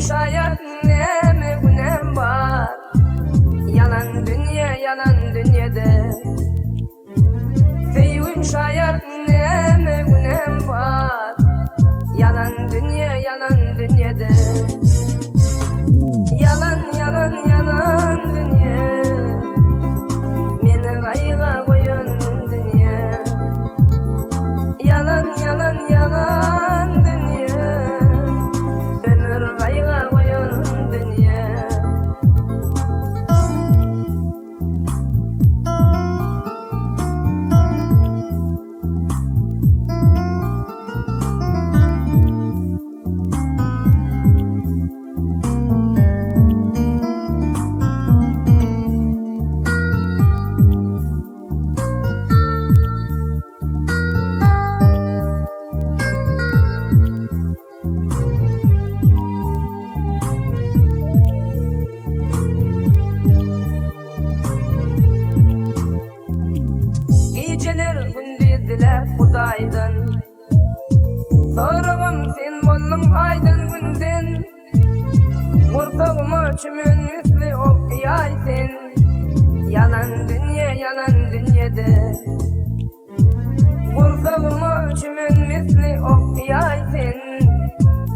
şayet neme günem var. Yalan dünyada. Sevim şayet neme günem var. Yalan dünyada. Yalan dünya. Meni gayga koyan dünya. Yalan dünya. Ömür gayga koyan dünya. Geceler gündüzler Hudaydan. Sorağım sen bollum aydın günden. Murtağıma çümün üstlü okuyaysın. Yalan dünyada. Murtağıma çümün üstlü okuyaysın.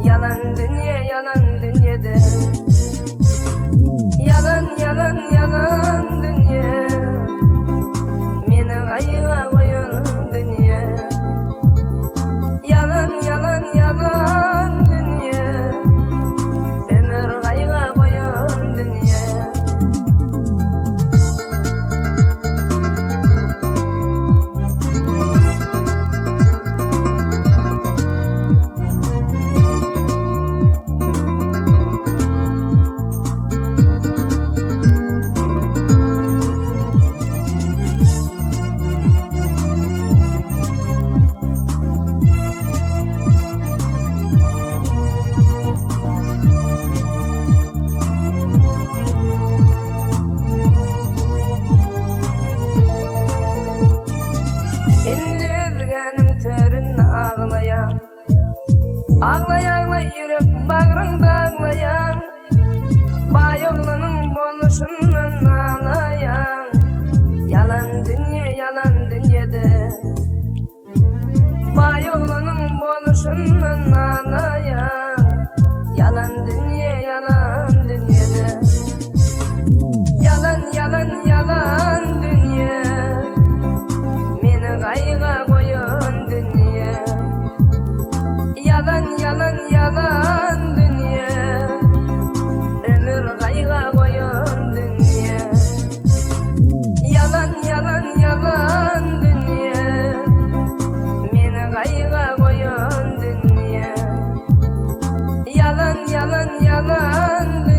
Yalan dünyada. Yalan dünya. Meni gayga koyan dünya. Yalan dünya. Ömür gayga koyan dünya. Ağlaya yürek bağrımda ağlayan. Bayoğlunun boluşundan ağlayan. Yalan dünyada. Bayoğlunun boluşundan ağlayan. Yalan dünyada. Yalan dünya. Meni gayga koyan dünya. Yalan dünya. Ömür gayga koyan dünya. Yalan dünya. Meni gayga koyan dünya. Yalan dünya.